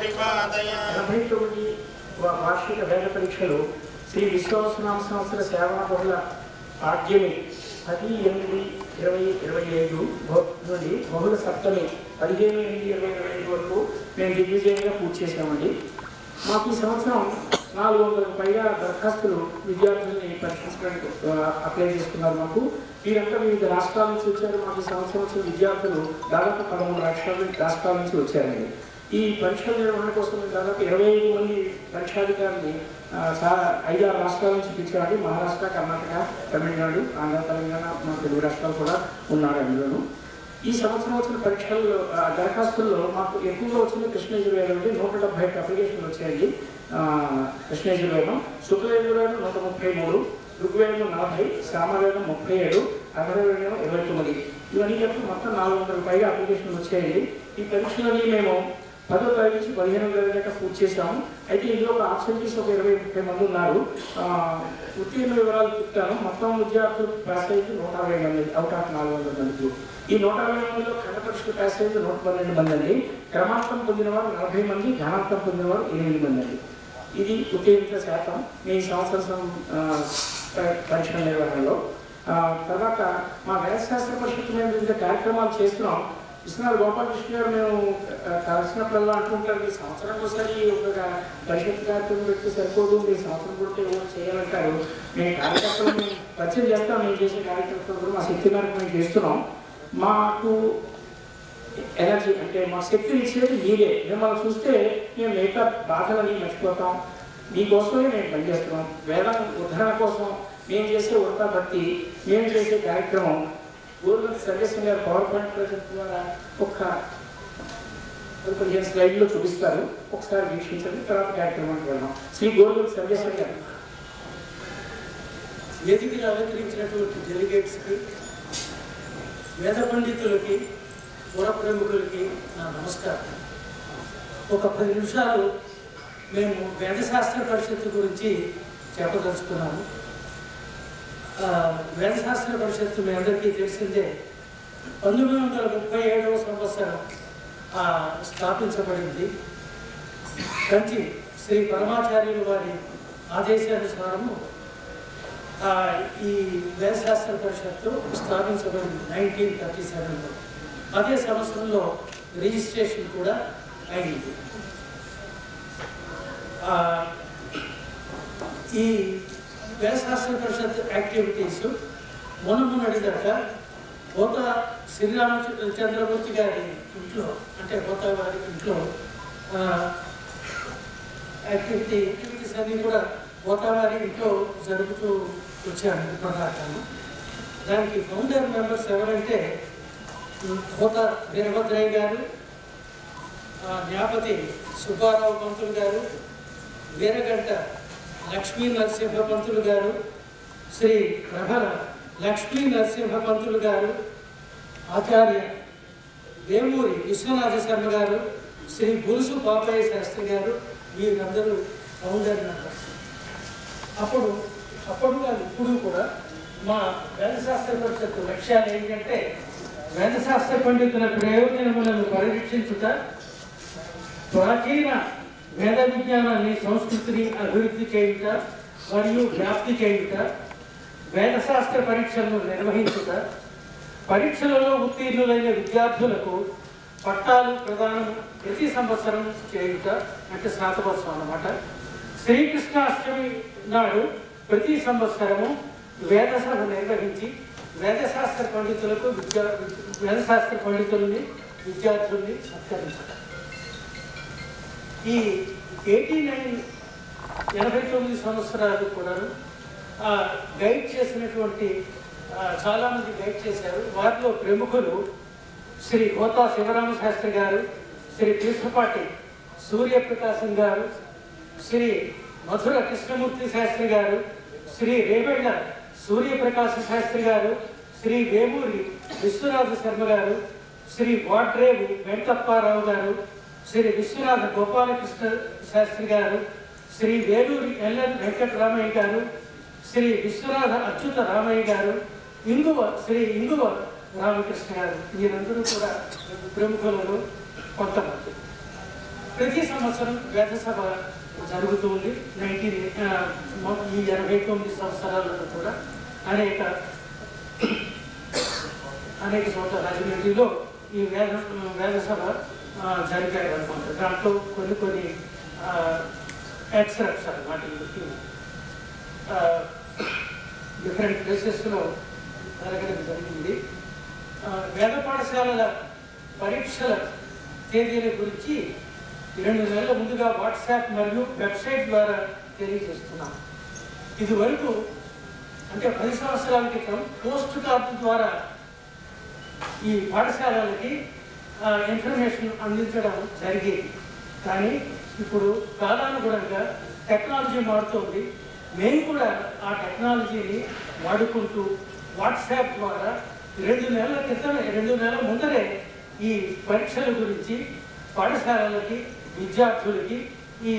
89 వార్షిక వేద పరీక్షలు శ్రీ విశ్వాసనామ సంవత్సర శ్రావణ బహుళ పాడ్యమి 10/8/2025 నుండి బహుళ సప్తమి 15/8/2025 వరకు మేము దిగ్విజయంగా పూర్తి చేశామండి. మాకు ఈ సంవత్సరం 400కు పైగా దరఖాస్తులు విద్యార్థుల్ని పరీక్షించడానికి అప్లై చేసుకున్నారు. మాకు వీరంతా వివిధ రాష్ట్రాల నుంచి వచ్చారు. మాకు ఈ సంవత్సరం వచ్చిన విద్యార్థులు దాదాపు 13 రాష్ట్రాల నుంచి వచ్చారండి. ఈ పరీక్షల నిర్వహణ కోసం దాదాపు 25 మంది పరీక్షాధికారులు 5-6 రాష్ట్రాల నుంచి పిలిచారండి. మహారాష్ట్ర, కర్ణాటక, తమిళనాడు, ఆంధ్ర, తెలంగాణ, మన తెలుగు రాష్ట్రాలు కూడా ఉన్నారు అందులోను. ఈ సంవత్సరం వచ్చిన పరీక్షల్లో దరఖాస్తుల్లో మాకు ఎక్కువగా వచ్చింది కృష్ణయజుర్వేదం అండి. 171 అప్లికేషన్లు వచ్చాయండి. కృష్ణయజుర్వేదం, శుక్లయజుర్వేదం 133, ఋగ్వేదం 40, సామవేదం 37, అథర్వవేదం 29. ఇవన్నీ కలిపి మొత్తం 400కు పైగా అప్లికేషన్లు వచ్చాయండి. ఈ పరీక్షలని మేము 10వ తరగతి నుంచి 15వ తరగతి దాకా పూర్తి చేశాము. అయితే ఇందులో ఒక ఆబ్సెంటీస్ ఒక 20-30 మంది ఉన్నారు. ఉత్తీర్ణ వివరాలు చెప్తాను. మొత్తం విద్యార్థులు పాస్ అయ్యింది 160 మంది అవుట్ ఆఫ్ 400 మందికి. ఈ 160 మందిలో ఖండ పరీక్షలు పాస్ అయ్యింది 112 మంది అండి. క్రమాంకం పొందినవారు 40 మంది, ఘనాంకం పొందినవారు 8 మంది అండి. ఇది ఉత్తీర్ణత శాతం మీ సంవత్సరం పరీక్షల నిర్వహణలో. తర్వాత మా వేదశాస్త్ర పరిషత్తు మేము వివిధ కార్యక్రమాలు చేస్తున్నాం. విశ్వనాథ్ గోపాలకృష్ణ గారు మేము కలిసినప్పుడల్లా అంటుంటారు, ఈ సంవత్సరానికి ఒకసారి ఒక పరిషత్ కార్యక్రమం పెడితే సరిపోదు, మీ సంవత్సరం కూడా ఏమో చేయాలంటారు. మేము కార్యకర్తలు మేము పరిచయం చేస్తాం. మేము చేసే కార్యకర్తలు కూడా మా శక్తి మేరకు మేము చేస్తున్నాం. మాకు ఎనర్జీ అంటే మా శక్తిని ఇచ్చేది మీరే. మిమ్మల్ని చూస్తే మేము మిగతా బాధలని మర్చిపోతాం. మీకోసమే మేము పనిచేస్తున్నాం. వేదం ఉద్ధరణ కోసం మేము చేసే వృత్తా భక్తి, మేము చేసే కార్యక్రమం. గోరుగంటి సర్వేశ్వర గారు పవర్ పాయింట్ ప్రాజెక్ట్ ద్వారా ఒక 15 స్లైడ్లో చూపిస్తారు. ఒకసారి వీక్షించండి, తర్వాత కార్యక్రమానికి వెళ్దాం. శ్రీ గోరుగంటి సర్వేశ్వర గారు. వేదికను అలంకరించినటువంటి డెలిగేట్స్కి, వేద పండితులకి, పుర ప్రముఖులకి నా నమస్కారం. ఒక 10 నిమిషాలు మేము వేదశాస్త్ర పరిషత్తు గురించి చెప్పదలుచుకున్నాము. వేదశాస్త్ర పరిషత్తు మీ అందరికీ తెలిసిందే 1937వ సంవత్సరం స్థాపించబడింది. కంచి శ్రీ పరమాచార్యులు వారి ఆదేశానుసారము ఈ వేదశాస్త్ర పరిషత్తు స్థాపించబడింది 1937లో. అదే సంవత్సరంలో రిజిస్ట్రేషన్ కూడా అయింది. ఈ వేదశాస్త్ర పరిషత్ యాక్టివిటీస్ మొన్నటిదాకా కోట శ్రీరామచంద్రమూర్తి గారి ఇంట్లో, అంటే కోట వారి ఇంట్లో యాక్టివిటీస్ అన్నీ కూడా కోట వారి ఇంట్లో జరుపుతూ వచ్చాను ఇప్పటిదాకాను. దానికి ఫౌండర్ మెంబర్స్ ఎవరంటే కోట వీరభద్రయ్య గారు, న్యాపతి సుబ్బారావు పంతులు గారు, వీరగంట లక్ష్మీ నరసింహ పంతులు గారు, శ్రీ ప్రభల లక్ష్మీ నరసింహ పంతులు గారు, ఆచార్య వేమూరి విశ్వనాథ శర్మ గారు, శ్రీ గురుసు పాపయ్య శాస్త్రి గారు, వీరందరూ ఫౌండర్ మెంబర్స్. అప్పుడు కాదు ఇప్పుడు కూడా మా వేదశాస్త్ర పరిషత్తు లక్ష్యాలు ఏంటంటే వేదశాస్త్ర పండితుల ప్రయోజనములను పరిరక్షించుట, ప్రాచీన వేద విజ్ఞానాన్ని, సంస్కృతిని అభివృద్ధి చేయుట మరియు వ్యాప్తి చేయుట, వేదశాస్త్ర పరీక్షలను నిర్వహించుట, పరీక్షలలో ఉత్తీర్ణులైన విద్యార్థులకు పట్టాలు ప్రదానం ప్రతి సంవత్సరం చేయుట, అంటే స్నాతకోత్సవం అన్నమాట. శ్రీకృష్ణాష్టమి నాడు ప్రతి సంవత్సరము వేదసభ నిర్వహించి వేదశాస్త్ర పండితులకు వేదశాస్త్ర పండితుల్ని, విద్యార్థుల్ని సత్కరించట. ఈ 89 సంవత్సరాలు కూడా గైడ్ చేసినటువంటి చాలామంది గైడ్ చేశారు. వారిలో ప్రముఖులు శ్రీ గోతా శివరామ శాస్త్రి గారు, శ్రీ కృష్ణపాటి సూర్యప్రకాశం గారు, శ్రీ మధుర కృష్ణమూర్తి శాస్త్రి గారు, శ్రీ రేవెళ్ళ సూర్యప్రకాశ శాస్త్రి గారు, శ్రీ వేమూరి విశ్వనాథ శర్మ గారు, శ్రీ వాడ్రేవు వెంకప్పారావు గారు, శ్రీ విశ్వనాథ గోపాలకృష్ణ శాస్త్రి గారు, శ్రీ వేలూరి ఎల్ఎన్ వెంకటరామయ్య గారు, శ్రీ విశ్వనాథ అచ్యుత రామయ్య గారు, శ్రీ ఇంగువ రామకృష్ణ గారు, వీరందరూ కూడా ప్రముఖులను కొంతమంది. ప్రతి సంవత్సరం వేద సభ జరుగుతుంది. ఈ 89 సంవత్సరాలలో కూడా అనేక చోట్ల రాజమండ్రిలో ఈ వేద సభ జరిగాయి అనమాట. దాంట్లో కొన్ని ఎక్స్ట్రాక్ట్స్ అన్నమాట. డిఫరెంట్ ప్లేసెస్లో జరగడం జరిగింది. వేద పాఠశాలల పరీక్షల తేదీల గురించి 2 నెలల ముందుగా వాట్సాప్ మరియు వెబ్సైట్ ద్వారా తెలియజేస్తున్నాం. ఇది వరకు అంటే 10 సంవత్సరాల క్రితం పోస్ట్ కార్డు ద్వారా ఈ పాఠశాలలకి ఇన్ఫర్మేషన్ అందించడం జరిగేది. కానీ ఇప్పుడు కాలానుగుణంగా టెక్నాలజీ మారుతోంది. మేము కూడా ఆ టెక్నాలజీని వాడుకుంటూ వాట్సాప్ ద్వారా 2 నెలల ముందరే ఈ పరీక్షల గురించి పాఠశాలలకి విద్యార్థులకి ఈ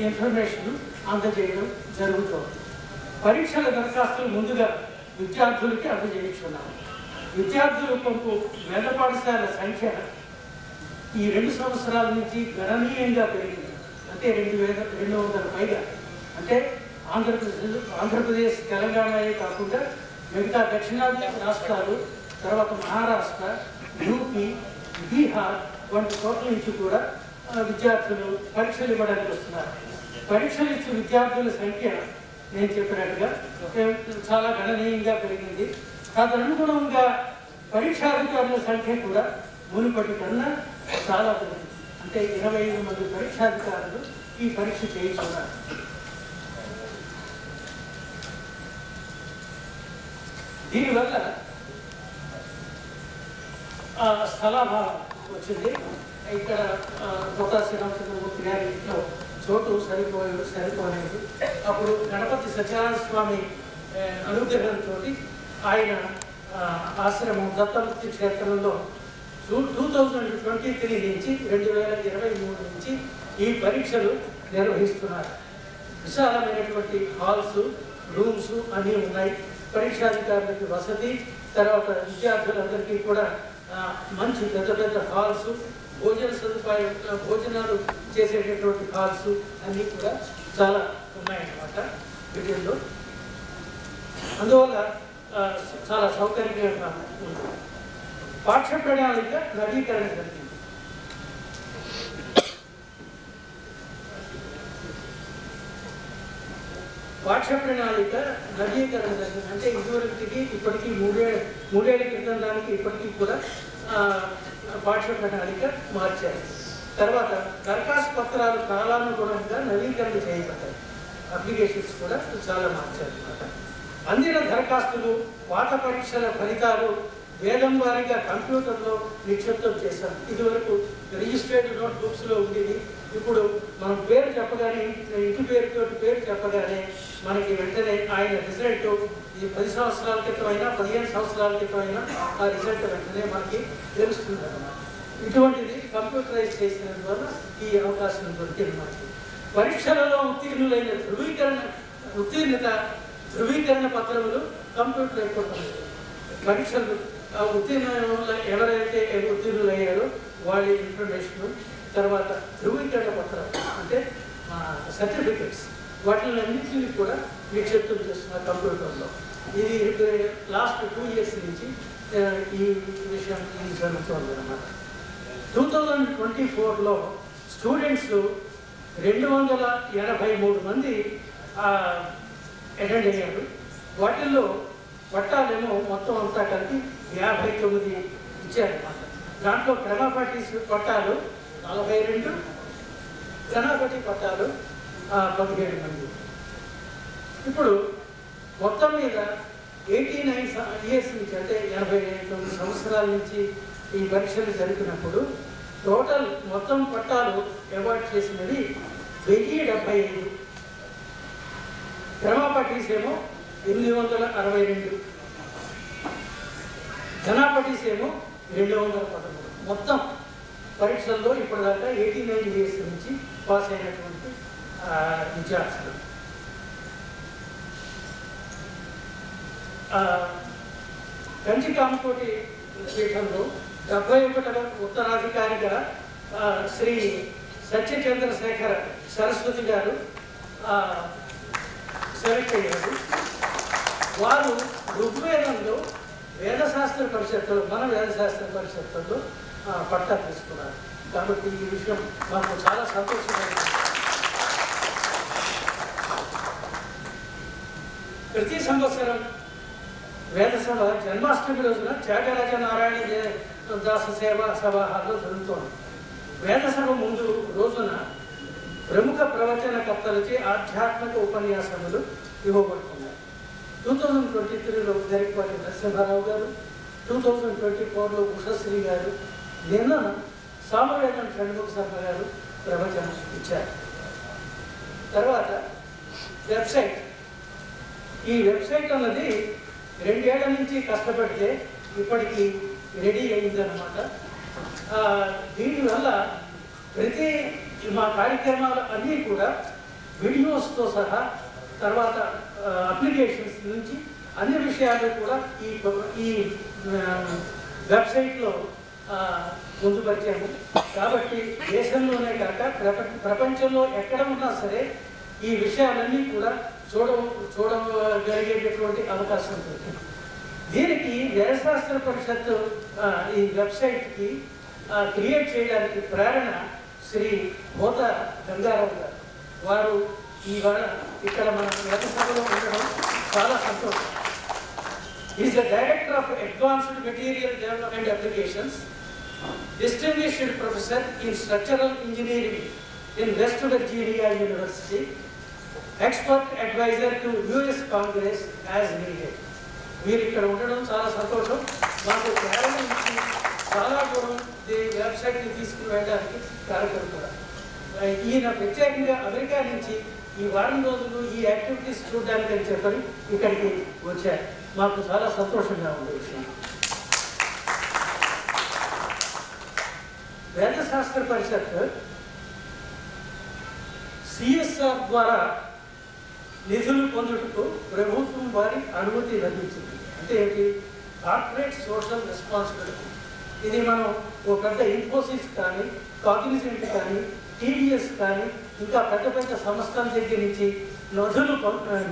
ఇన్ఫర్మేషన్ అందజేయడం జరుగుతోంది. పరీక్షల దరఖాస్తులు ముందుగా విద్యార్థులకి అందజేయించున్నాము. విద్యార్థుల పంపు వేద పాఠశాల సంఖ్య ఈ 2 సంవత్సరాల నుంచి గణనీయంగా పెరిగింది. అంటే 200 పైగా. అంటే ఆంధ్రప్రదేశ్ తెలంగాణయే కాకుండా మిగతా దక్షిణాది రాష్ట్రాలు, తర్వాత మహారాష్ట్ర, యూపీ, బీహార్ వంటి చోట్ల నుంచి కూడా విద్యార్థులు పరీక్షలు ఇవ్వడానికి వస్తున్నారు. పరీక్షలు ఇచ్చే విద్యార్థుల సంఖ్య నేను చెప్పినట్టుగా చాలా గణనీయంగా పెరిగింది. తదనుగుణంగా పరీక్షాధికారుల సంఖ్య కూడా మునుపటి కన్నా చాలా పెరిగింది. అంటే 25 మంది పరీక్షాధికారులు ఈ పరీక్ష చేయించున్నారు. దీనివల్ల స్థలాభావం వచ్చింది. ఇక్కడ కోటా శ్రీరామచంద్రమూర్తి గారి ఇంట్లో చోటు సరిపోలేదు. అప్పుడు గణపతి సత్యనారాయణ స్వామి అనుగ్రహంతో ఆయన ఆశ్రమం దత్తముక్తి క్షేత్రంలో 2023 నుంచి 2023 నుంచి ఈ పరీక్షలు నిర్వహిస్తున్నారు. విశాలమైనటువంటి హాల్స్, రూమ్స్ అన్నీ ఉన్నాయి. పరీక్షాధికారులకి వసతి, తర్వాత విద్యార్థులందరికీ కూడా మంచి పెద్ద హాల్స్, భోజన సదుపాయం, భోజనాలు చేసేటటువంటి హాల్స్ అన్నీ కూడా చాలా ఉన్నాయన్నమాట వీటిల్లో. అందువల్ల చాలా సౌకర్యంగా ఉంది. పాఠ్య ప్రణాళిక నవీకరణ జరిగింది. పాఠ్య ప్రణాళిక నవీకరణ జరిగింది. అంటే ఇదివరకుకి ఇప్పటికీ మూడేళ్ల క్రితం దానికి ఇప్పటికీ కూడా పాఠ్య ప్రణాళిక మార్చారు. తర్వాత దరఖాస్తు పత్రాలు కాలానుగుణంగా నవీకరణ చేయబడ్డాయి. అప్లికేషన్స్ కూడా చాలా మార్చారు అన్నమాట. అందిన దరఖాస్తులు, పాత పరీక్షల ఫలితాలు వేలం వారీగా కంప్యూటర్లో నిక్షిప్తం చేశాం. ఇదివరకు రిజిస్టర్డ్ నోట్బుక్స్లో ఉండేది. ఇప్పుడు మనం పేరు చెప్పగానే, ఇంటి పేరుతో పేరు చెప్పగానే మనకి వెంటనే ఆయన రిజల్ట్ ఈ 10 సంవత్సరాల క్రితం అయినా 15 సంవత్సరాల క్రితం అయినా ఆ రిజల్ట్ వెంటనే మనకి తెలుస్తుంది అన్నమాట. ఇటువంటిది కంప్యూటరైజ్ చేసినందువల్ల ఈ అవకాశం దొరికింది మనకి. పరీక్షలలో ఉత్తీర్ణులైన ఉత్తీర్ణత ధృవీకరణ పత్రములు కంప్యూటర్ అయిపోతుంది. పరీక్షలు ఎవరైతే ఉత్తీర్ణులయ్యారో వాళ్ళ ఇన్ఫర్మేషన్, తర్వాత ధృవీకరణ పత్రం అంటే సర్టిఫికెట్స్, వాటిని అన్నింటినీ కూడా నిక్షిప్తం చేస్తున్నారు కంప్యూటర్లో. ఇది లాస్ట్ 2 years నుంచి ఈ విషయం జరుగుతుంది అన్నమాట. 2024లో స్టూడెంట్స్ 283 మంది అటెండ్ అయ్యారు. వాటిల్లో పట్టాలేమో మొత్తం అంతా కలిపి 59 ఇచ్చారన్నమాట. దాంట్లో క్రమపట్టి పట్టాలు 42, ఘనాపటి పట్టాలు 17 మంది. ఇప్పుడు మొత్తం మీద 89 years నుంచి, అంటే 89 సంవత్సరాల నుంచి ఈ పరీక్షలు జరిపినప్పుడు టోటల్ మొత్తం పట్టాలు అవార్డ్ చేసినది 1075. క్రమపట్టీస్ ఏమో 862, ఘనాపట్టీస్ ఏమో 213. మొత్తం పరీక్షల్లో ఇప్పటిదాకా 89 years నుంచి పాస్ అయినటువంటి విద్యార్థులు. కంచి కామకోటి పీఠంలో 71వ ఉత్తరాధికారిగా శ్రీ సత్యచంద్రశేఖర సరస్వతి గారు సెలెక్ట్ అయ్యారు. వారు ఋగ్వేదంలో వేదశాస్త్ర పరిషత్తులో మన వేదశాస్త్ర పరిషత్తులో పట్టా తీసుకున్నారు. కాబట్టి ఈ విషయం మాకు చాలా సంతోషంగా ఉంది. ప్రతి సంవత్సరం వేదసభ జన్మాష్టమి రోజున త్యాగరాజ నారాయణ దాస సేవా సభలో జరుగుతోంది. వేదసభ ముందు రోజున ప్రముఖ ప్రవచనకర్తలచే ఆధ్యాత్మిక ఉపన్యాసములు ఇవ్వబడుతున్నాయి. 2023లో గరికపాటి నరసింహారావు గారు, 2024లో ఉషశ్రీ గారు, నిన్న సామవేదం షణ్ముఖ శర్మ గారు ప్రవచనం ఇచ్చారు. తర్వాత వెబ్సైట్. ఈ వెబ్సైట్ అన్నది 2 ఏళ్ల నుంచి కష్టపడితే ఇప్పటికీ రెడీ అయిందన్నమాట. దీనివల్ల ప్రతి మా కార్యక్రమాలు అన్నీ కూడా వీడియోస్తో సహా తర్వాత అప్లికేషన్స్ నుంచి అన్ని విషయాలు కూడా ఈ వెబ్సైట్లో పొందుపరిచాము. కాబట్టి దేశంలోనే కాక ప్రపంచంలో ఎక్కడ ఉన్నా సరే ఈ విషయాలన్నీ కూడా చూడగలిగేటటువంటి అవకాశం ఉంటుంది. దీనికి వేదశాస్త్ర పరిషత్తు ఈ వెబ్సైట్కి క్రియేట్ చేయడానికి ప్రేరణ శ్రీ హోత గంగారావు గారు. వారు ఇవాళ ఇక్కడ మన వేదసభలో ఉండడం చాలా సంతోషం. Is the director of advanced material development applications, distinguished professor in structural engineering in West Virginia University, expert advisor to US Congress as needed. మీరు ఇక్కడ ఉండడం చాలా సంతోషం. మాకు ప్రేరణ ఇచ్చి చాలా దూరం ఈ వెబ్సైట్ని తీసుకుని వెళ్ళడానికి కారకులు కూడా. ఈయన ప్రత్యేకంగా అమెరికా నుంచి ఈ వారం రోజులు ఈ యాక్టివిటీస్ చూడడానికి అని చెప్పని ఇక్కడికి వచ్చారు. మాకు చాలా సంతోషంగా ఉంది విషయం. వేదశాస్త్ర పరిషత్ సిఎస్ఆర్ ద్వారా నిధులు పొందుటకు ప్రభుత్వం వారి అనుమతి లభించింది. అంటే ఏంటి? Corporate social responsibility. ఇది మనం ఓ పెద్ద ఇన్ఫోసిస్ కానీ, కాగ్నిజెంట్ కానీ, టీవీఎస్ కానీ ఇంకా పెద్ద పెద్ద సంస్థల దగ్గర నుంచి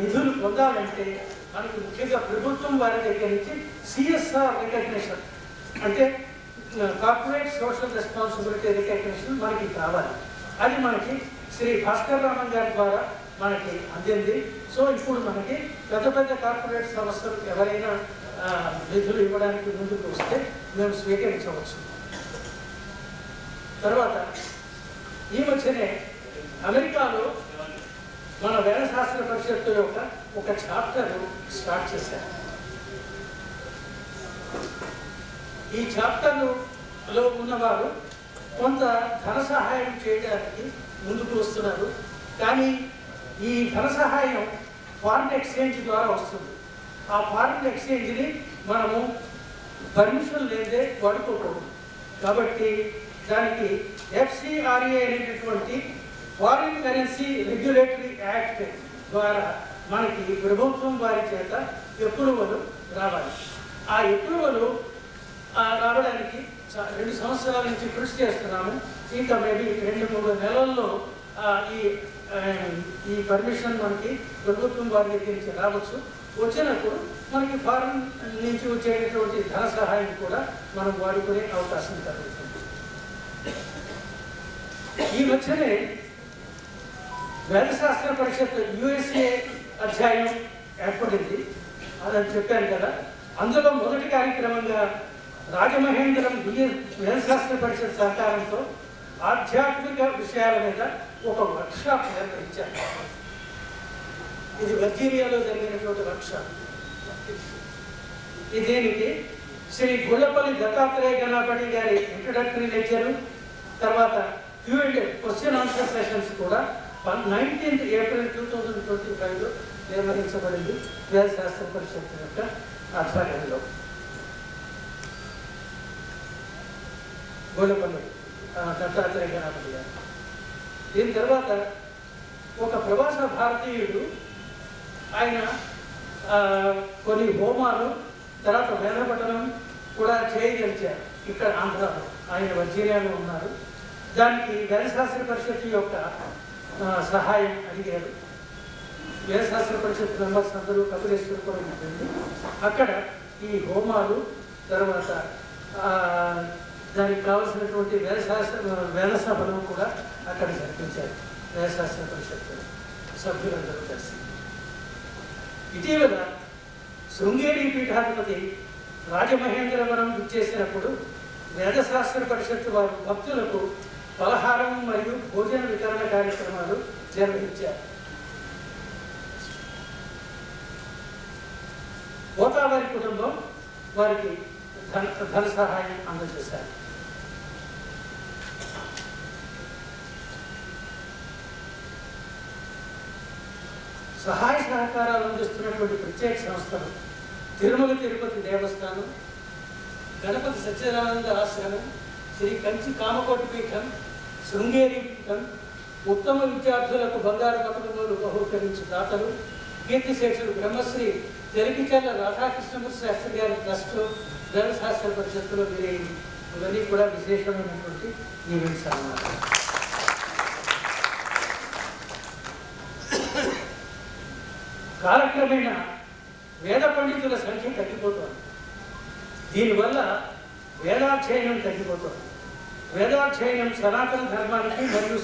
నిధులు పొందాలంటే మనకి ముఖ్యంగా ప్రభుత్వం వారి దగ్గర నుంచి సిఎస్ఆర్ రికగ్నిషన్ అంటే కార్పొరేట్ సోషల్ రెస్పాన్సిబిలిటీ రికగ్నిషన్ మనకి కావాలి. అది మనకి శ్రీ భాస్కర్ రామన్ గారి ద్వారా మనకి అందింది. సో ఇప్పుడు మనకి పెద్ద పెద్ద కార్పొరేట్ సంస్థలు ఎవరైనా నిధులు ఇవ్వడానికి ముందుకు వస్తే మేము స్వీకరించవచ్చు. తర్వాత ఈ మధ్యనే అమెరికాలో మన వేదశాస్త్ర పరిషత్తు యొక్క ఒక చాప్టర్ స్టార్ట్ చేశారు. ఈ చాప్టర్లో ఉన్నవారు కొంత ధన సహాయం చేయడానికి ముందుకు వస్తున్నారు. కానీ ఈ ధన సహాయం ఫారిన్ ఎక్స్చేంజ్ ద్వారా వస్తుంది. ఆ ఫారిన్ ఎక్స్చేంజ్ని మనము పర్మిషన్ లేదే వాడుకోకూడదు. కాబట్టి దానికి FCRA అనేటటువంటి ఫారిన్ కరెన్సీ రెగ్యులేటరీ యాక్ట్ ద్వారా మనకి ప్రభుత్వం వారి చేత అప్రూవల్ రావాలి. ఆ అప్రూవల్ రావడానికి 2 సంవత్సరాల నుంచి కృషి చేస్తున్నాము. ఇంకా మేబీ 2-3 నెలల్లో ఈ పర్మిషన్ మనకి ప్రభుత్వం వారి దగ్గర నుంచి రావచ్చు. వచ్చినప్పుడు మనకి ఫారిన్ నుంచి వచ్చేటటువంటి ధన సహాయం కూడా మనం వాడుకునే అవకాశం కలుగుతుంది. ఈ మధ్యనే వేదశాస్త్ర పరిషత్ USA అధ్యాయం ఏర్పడింది అని చెప్పాను కదా. అందులో మొదటి కార్యక్రమంగా రాజమహేంద్రం వేదశాస్త్ర పరిషత్ సహకారంతో ఆధ్యాత్మిక విషయాల మీద ఒక వర్క్షాప్ నిర్వహించారు. ఇది వర్జీనియాలో జరిగినటువంటి వర్క్షాప్. దీనికి శ్రీ గుళ్ళపల్లి దత్తాత్రేయ గణపతి గారి ఇంట్రడక్టరీ లెక్చరు, తర్వాత క్వశ్చన్ ఆన్సర్ సెషన్స్ కూడా 19th April 2025లో నిర్వహించబడింది వేదశాస్త్ర పరిషత్ యొక్క ఆధ్వర్యంలో. గుళ్ళపల్లి దత్తాత్రేయ గణపతి గారు. దీని తర్వాత ఒక ప్రవాస భారతీయుడు ఆయన కొన్ని హోమాలు తర్వాత వేదపఠనం కూడా చేయగలిచారు ఇక్కడ ఆంధ్రాలో. ఆయన వర్జీనియాలో ఉన్నారు. దానికి వేదశాస్త్ర పరిషత్ యొక్క సహాయం అడిగారు. వేదశాస్త్ర పరిషత్ మెంబర్స్ అందరూ కపిలేశ్వరపురం ఉంటుంది. అక్కడ ఈ హోమాలు తర్వాత దానికి కావాల్సినటువంటి వేద సభలు కూడా అక్కడ జరిపించారు వేదశాస్త్ర పరిషత్ సభ్యులందరూ కలిసి. ఇటీవల శృంగేరి పీఠాధిపతి రాజమహేంద్రవరం విచ్చేసినప్పుడు వేదశాస్త్ర పరిషత్ వారు భక్తులకు పలహారం మరియు భోజన వితరణ కార్యక్రమాలు నిర్వహించారు. గోదావరి కుటుంబం వారికి ధన సహాయం అందజేశారు. సహాయ సహకారాలు అందిస్తున్నటువంటి ప్రత్యేక సంస్థలు తిరుమల తిరుపతి దేవస్థానం, గణపతి సత్యనారాయణ ఆశ్రమం, శ్రీ కంచి కామకోటి పీఠం, శృంగేరి పీఠం, ఉత్తమ విద్యార్థులకు బంగారు పథకములు బహుకరించు దాతలు, కీర్తిశేషులు బ్రహ్మశ్రీ తెలకిచర్ల రాధాకృష్ణమూర్తి శాస్త్రి గారి ట్రస్టు, వేదశాస్త్ర పరిషత్తులో వీరైంది. ఇవన్నీ కూడా విశేషమైనటువంటి ఈవెంట్స్ అన్నమాట. కాలక్రమేణా వేద పండితుల సంఖ్య తగ్గిపోతుంది. దీనివల్ల వేదాధ్యయనం తగ్గిపోతుంది. వేదాధ్యయనం సనాతన ధర్మానికి మరియు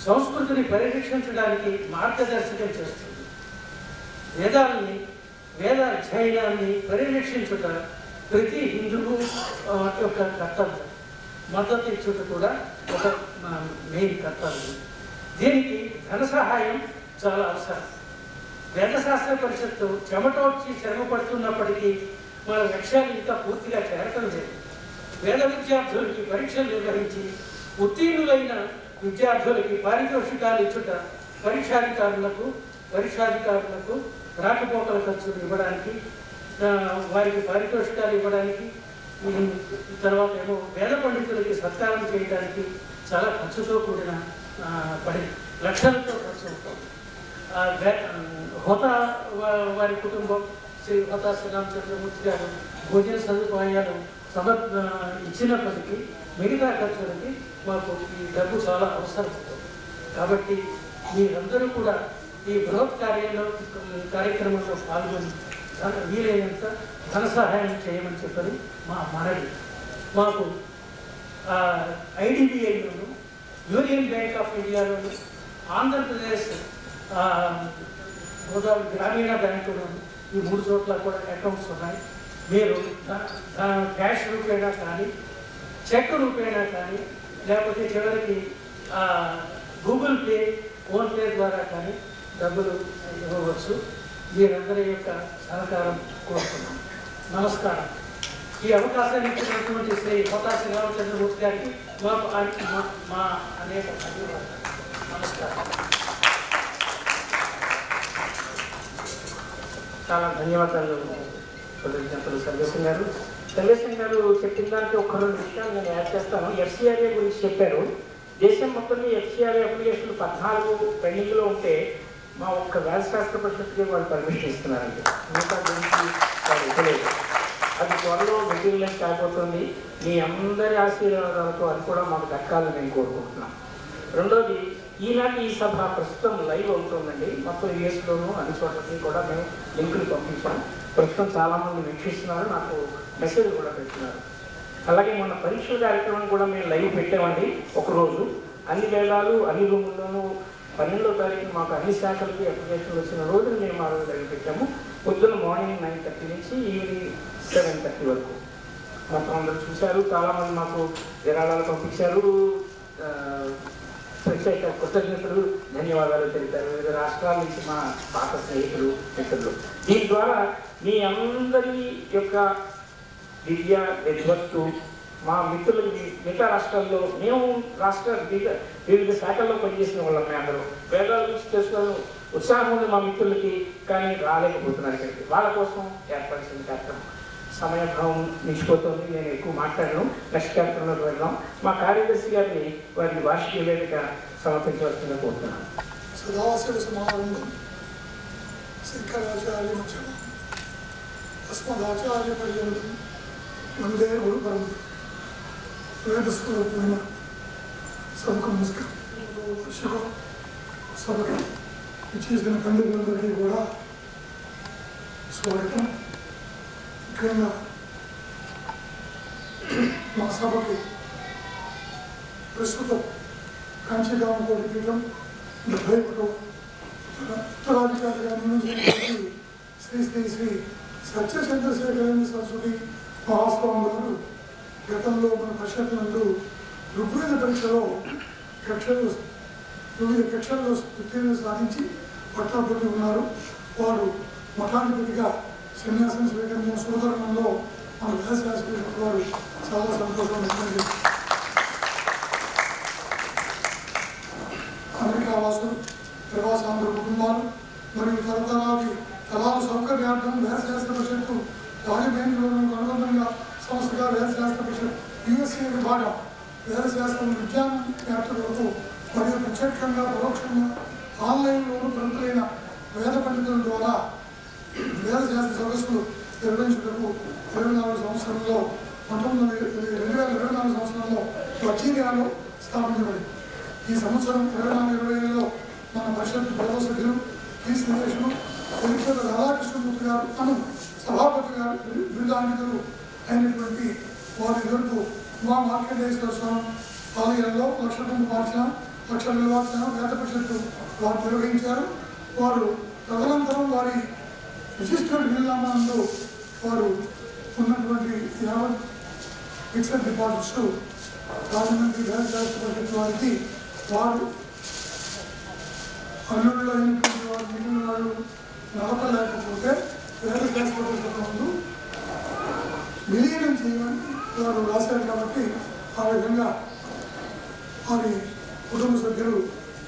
సంస్కృతిని పరిరక్షించడానికి మార్గదర్శకం చేస్తుంది. వేద అధ్యయనాన్ని పరిరక్షించుట ప్రతి హిందువు యొక్క కర్తవ్యం. మద్దతు ఇచ్చుట కూడా ఒక మెయిన్ కర్తవ్యం. దీనికి ధన సహాయం చాలా అవసరం. వేదశాస్త్ర పరిషత్తు చెమటోడ్చి శ్రమపడుతున్నప్పటికీ మన లక్ష్యాలు ఇంకా పూర్తిగా చేరటం లేదు. వేద విద్యార్థులకి పరీక్షలు నిర్వహించి ఉత్తీర్ణులైన విద్యార్థులకి పారితోషికాలు ఇచ్చుట, పరీక్షాధికారులకు రాకపోకల ఖర్చులు ఇవ్వడానికి, వారికి పారితోషికాలు ఇవ్వడానికి, తర్వాత ఏమో వేద పండితులకి సత్కారం చేయడానికి చాలా ఖర్చుతో కూడిన లక్షలతో ఖర్చు అవుతుంది. హోతా వారి కుటుంబం శ్రీ హోతా శ్రీరామచంద్రమూర్తి గారు భోజన సదుపాయాలు ఇచ్చినప్పటికీ మిగతా ఖర్చులకి మాకు ఈ డబ్బు చాలా అవసరం అవుతుంది. కాబట్టి మీరందరూ కూడా ఈ బృహత్ కార్యక్రమంలో పాల్గొని వీలైనంత ధన సహాయం చేయమని చెప్పని మా మనవి. మాకు IDBIలోను, యూనియన్ బ్యాంక్ ఆఫ్ ఇండియాలోను, ఆంధ్రప్రదేశ్ గోదావరి గ్రామీణ బ్యాంకులోను ఈ 3 చోట్ల కూడా అకౌంట్స్ ఉన్నాయి. మీరు క్యాష్ రూపేణా కానీ, చెక్ రూపేణా కానీ, లేకపోతే చివరికి గూగుల్ పే, ఫోన్పే ద్వారా కానీ డబ్బులు ఇవ్వవచ్చు. మీరందరి యొక్క సహకారం కోరుతున్నాం. నమస్కారం. ఈ అవకాశాన్ని ఇచ్చినటువంటి శ్రీ హోతా శ్రీరామచంద్రమూర్తి గారికి మా అనేక ధన్యవాదాలు. నమస్కారం. చాలా ధన్యవాదాలు కృతజ్ఞతలు సర్వేశం గారు. సర్వేశం గారు చెప్పిన దానికి ఒక 2 విషయాలు నేను యాడ్ చేస్తాను. FCRA గురించి చెప్పారు. దేశం మొత్తం FCRA అప్లికేషన్లు 14 పెండింగ్లో ఉంటే మా ఒక్క వేదశాస్త్ర పరిషత్కి వాళ్ళు పర్మిషన్ ఇస్తున్నారండి. మిగతా గురించి వాళ్ళు ఇవ్వలేదు. అది త్వరలో మెటీరియలైజ్ కాకపోతుంది. మీ అందరి ఆశీర్వాదాలతో అది కూడా మాకు దక్కాలని నేను కోరుకుంటున్నాను. రెండోది, ఈనాటి ఈ సభ ప్రస్తుతం లైవ్ అవుతుందండి. మొత్తం యూఎస్లోనూ అన్ని చోట్లకి కూడా మేము లింకులు పంపించాం. ప్రస్తుతం చాలామంది వీక్షిస్తున్నారు, నాకు మెసేజ్ కూడా పెడుతున్నారు. అలాగే మొన్న పరీక్షల కార్యక్రమం కూడా మేము లైవ్ పెట్టామండి. ఒకరోజు అన్ని వేళలు అన్ని రూముల్లోనూ 12వ తారీఖు మాకు అన్ని శాఖలకి అప్లికేషన్లు వచ్చిన రోజున మేము ఆ రోజు లైవ్ పెట్టాము. పొద్దున్న మార్నింగ్ 9:30 నుంచి ఈవినింగ్ 7:30 వరకు మొత్తం అందరూ చూశారు. చాలామంది మాకు విరాళాలు పంపించారు, ప్రత్యేక కృతజ్ఞతలు, ధన్యవాదాలు తెలిపారు. వివిధ రాష్ట్రాల నుంచి మా పాత స్నేహితులు, మిత్రులు. దీని ద్వారా మీ అందరి యొక్క విద్య విద్వత్తు మా మిత్రులు మిగతా రాష్ట్రాల్లో మేము వివిధ శాఖల్లో పనిచేసిన వాళ్ళం. మేము అందరూ వేదాల గురించి తెలుసుకుని ఉత్సాహం ఉంది మా మిత్రులకి, కానీ రాలేకపోతున్నారు ఇక్కడికి. వాళ్ళ కోసం ఏర్పరిచిన కార్యక్రమం. సమయభావం మించిపోతుంది, నేను ఎక్కువ మాట్లాడను. నెక్స్ట్ కార్యక్రమంలోకి వెళ్దాం. మా కార్యదర్శి గారిని వారిని వార్షిక వేదిక సమర్పించవలసిందిగా కోరుతున్నాను. సదాశివ సమారంభం శంకరాచార్య మధ్యమం అస్మదాచార్య పర్యంతం వందే గురు పరంపర. వేదస్వరూపమైన సభకు నమస్కారం. సభకు ఇచ్చేసిన పండితులందరికీ కూడా స్వాగతం. ముఖ్యంగా మా సభకు ప్రస్తుతం కాంచీకామకోటి పీఠం 71వ ఉత్తరాధికారిగా నియమించినటువంటి శ్రీ శ్రీ శ్రీ సత్య చంద్రశేఖరేంద్ర సరస్వతి మహాస్వామి గారు గతంలో మన పరిషత్నందు ఋగ్వేద పరీక్షలో వివిధ కక్షల్లో ఉత్తీర్ణత సాధించి పట్టాపట్టి ఉన్నారు. వారు మఠాధిపతిగా సన్యాసం స్వీకరించిన సోదరులలో మన వ్యాసశాస్త్రి వారు చాలా సంతోషం వ్యక్తం చేశారు. అమెరికా వాసులు, ప్రవాసాంధ్ర కుటుంబాలు మరియు తరాల సౌకర్యార్థం వ్యాసశాస్త్ర పరిషత్తు రాజమహేంద్రవరంకు అనుబంధంగా సంస్థగా వ్యాసశాస్త్ర పరిషత్ USA విభాగం వేదశాస్త్రం విజ్ఞానం వ్యాప్తులకు మరియు ప్రత్యక్షంగా పరోక్షంగా ఆన్లైన్లోనూ ప్రముఖులైన వేద పండితుల ద్వారా వేదశాస్త్ర సదస్సులు నిర్వహించుటకు 2024 సంవత్సరంలో 2024 సంవత్సరంలో వర్జీనియాలో స్థాపించబడింది. ఈ సంవత్సరం 2024-25లో మన పరిషత్ బోధ సభ్యులు ఈ శ్రీదేశులు వెలిచేత రాధాకృష్ణమూర్తి గారు అను సభాపతి గారు బిరుదాంకితులు అయినటువంటి వారి ఎదురుకు మా మార్కండేశ్వర స్వామి ఆలయంలో లక్షకుంభ మార్చన లక్ష నిలవార్చన వేద పరిషత్తు వారు నిర్వహించారు. వారు తదనంతరం వారి రిజిస్టర్డ్ వీలునామాలో వారు ఉన్నటువంటి 50 ఫిక్స్డ్ డిపాజిట్స్ రాజమండ్రి వేదశాస్త్ర పరిషత్ వారికి వారు అల్లుళ్ళు అయినటువంటి వారు మిగిలిన వాళ్ళు నడపలేకపోతే వేదశాస్త్ర పరిషత్ ముందు విలీనం చేయమని వారు రాశారు. కాబట్టి ఆ విధంగా వారి కుటుంబ సభ్యులు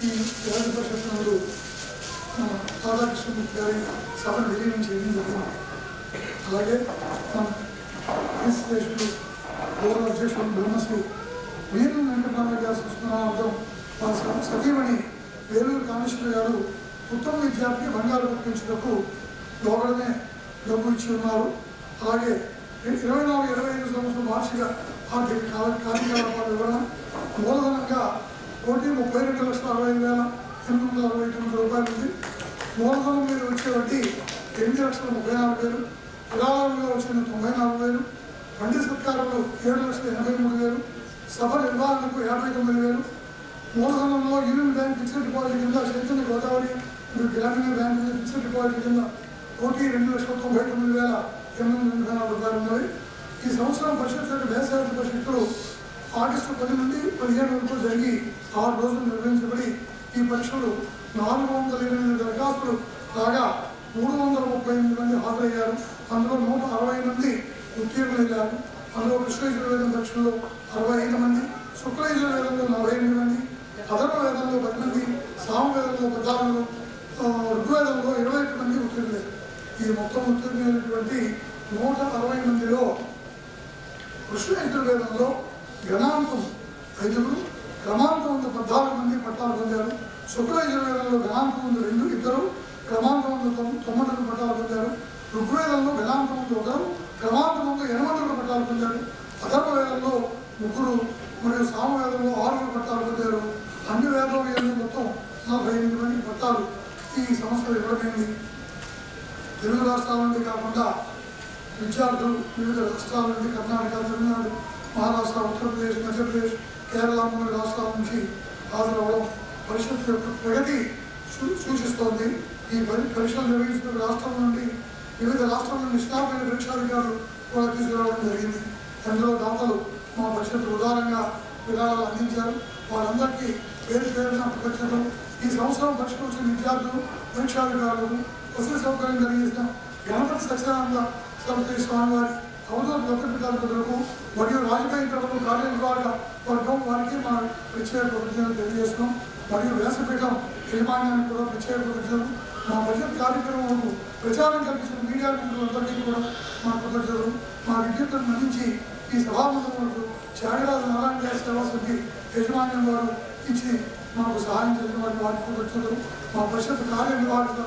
ఈ వేద పరిషత్ నందు రాధాకృష్ణమూర్తి గారి సభను విలీనం చేయడం జరిగింది. అలాగే మన దేశులు గౌరవ అధ్యక్షులు బ్రహ్మశ్రీ వీరు వెంకటరామయ్య గారి సంస్మరణార్థం మన సతీమణి వేలూరు కామేశ్వర గారు ఉత్తమ విద్యార్థికి బంగారు గుర్తించుటకు లోగడమే డబ్బు ఇచ్చి ఉన్నారు. అలాగే 24-25 సంవత్సరం వార్షిక ఆర్థిక కార్యకలాపాల వివరణ మూలధనంగా 1,32,65,869 రూపాయలు ఉంది. మూలధనం మీద వచ్చే వడ్డీ 8,34,000, విరాళంగా వచ్చిన 94,000, పండిత సత్కారంలో 7,83,000, సభ నిర్వహణకు 59,000, మూలధనంలో యూనియన్ బ్యాంక్ ఫిక్స్డ్ డిపాజిట్ కింద చైతన్య గోదావరి గ్రామీణ బ్యాంక్ ఫిక్స్డ్ డిపాజిట్ కింద 2,99,884 రూపాయలు ఉన్నవి. ఈ సంవత్సరం పరిషత్ యొక్క వేదశాస్త్ర పరిషత్తులు ఆగస్టు 10 నుండి 15 వరకు జరిగి 6 రోజులు నిర్వహించబడి ఈ పరీక్షలు 408 దరఖాస్తులు రాగా 338 మంది హాజరయ్యారు. అందులో 160 మంది ఉత్తీర్ణులయ్యారు. అందులో కృష్ణయజుర్ వేదం పరీక్షల్లో 65 మంది, శుక్లయజుర్ వేదంలో 48 మంది, అథర్వ వేదంలో 10 మంది, సామవేదంలో 14, ఋగ్వేదంలో 21 మంది ఉత్తీర్ణులయ్యారు. ఈ మొత్తం ఉత్తీర్ణులైనటువంటి 160 మందిలో కృష్ణయజుర్ వేదంలో గణాంకం 5, క్రమాంకం 14 మంది పట్టాలు పొందారు. శుక్లయజుర్ వేదంలో గణాంకం 2, క్రమాంకం 9 పట్టాలు పొందారు. ఋగ్వేదంలో గణాంకం 1, క్రమాంకం 8 పట్టాలు పొందారు. అథర్వ వేదంలో 3 మరియు సామవేదంలో 6 పట్టాలు పొందారు. అన్ని వేదంలో మొత్తం 48 మంది పట్టాలు ఈ సంవత్సరం ఇవ్వబడింది. తెలుగు రాష్ట్రాల నుండి కాకుండా విద్యార్థులు వివిధ రాష్ట్రాల నుండి కర్ణాటక, తమిళనాడు, మహారాష్ట్ర, ఉత్తరప్రదేశ్, మధ్యప్రదేశ్, కేరళ మొదలైన రాష్ట్రాల నుంచి హాజరవ్వడం పరిషత్ యొక్క ప్రగతి సూచిస్తోంది. ఈ పరీక్షలు నిర్వహించిన రాష్ట్రాల నుండి వివిధ రాష్ట్రాల నుండి నిష్ణాతమైన పరీక్షాధికారులు కూడా తీసుకురావడం జరిగింది. అందులో దాతలు మా పరిషత్తులు ఉదారంగా విధానాలు అందించారు. వాళ్ళందరికీ పేరు పేరున కృతజ్ఞతలు. ఈ సంవత్సరం పరీక్షకు వచ్చిన విద్యార్థులు, పరీక్షాధికారులకు వసతి సౌకర్యం కలిగించిన గణపతి సత్యానంద సరస్వతి స్వామివారి అవధూత భక్తులకు మరియు రాజకీయ ప్రభుత్వ కార్యనిర్వాహక వర్గం వారికి మన ప్రత్యేక కృతజ్ఞతలు తెలియజేస్తున్నాం. మరియు వ్యాసపీఠం యజమాన్యానికి కూడా ప్రత్యేక కృతజ్ఞతలు. మా పరిషత్ కార్యక్రమాలకు ప్రచారం కల్పించిన మీడియా మిత్రులందరికీ కూడా మా కృతజ్ఞతలు. మా విజ్ఞప్తులను మన్నించి ఈ సభామండలకు త్యాగరాజు నారాయణ గారి సేవా సమితి యజమాన్యం వారు ఇచ్చి మాకు సహాయం చేసిన వారికి కృతజ్ఞతలు. మా పరిషత్ కార్యనిర్వాహక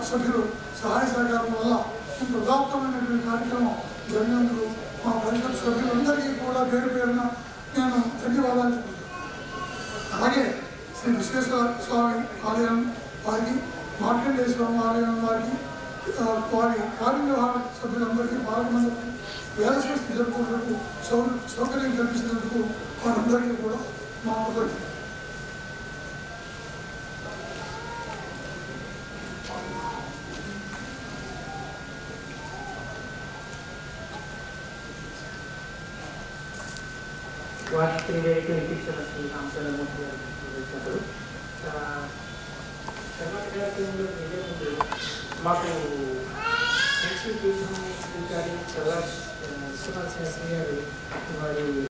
సభ్యులు సహాయ సహకారం వల్ల ఇంత ఉదాత్తమైనటువంటి కార్యక్రమం జరిగినందుకు మా పరిషత్ సభ్యులందరికీ కూడా పేరు పేరున నేను ధన్యవాదాలు చెప్తున్నాను. అలాగే శ్రీ విశ్వేశ్వర స్వామి ఆలయం వారికి, మార్కండేయ స్వామి ఆలయం వారికి, వారి కార్యనిర్వహణ సభ్యులందరికీ, పాలకమందరికీ వేదస్వస్తి జరుపుకున్నకు సౌకర్యం కల్పించినందుకు వారందరికీ కూడా మా కృతజ్ఞతలు. వార్షిక నివేదిక వినిపించిన శ్రీ రామచంద్రమూర్తి గారు వివరించారు. తర్వాత కార్యక్రమంలో మీదే ముందు మాకు విశ్వనాథ శాస్త్రి గారు వారి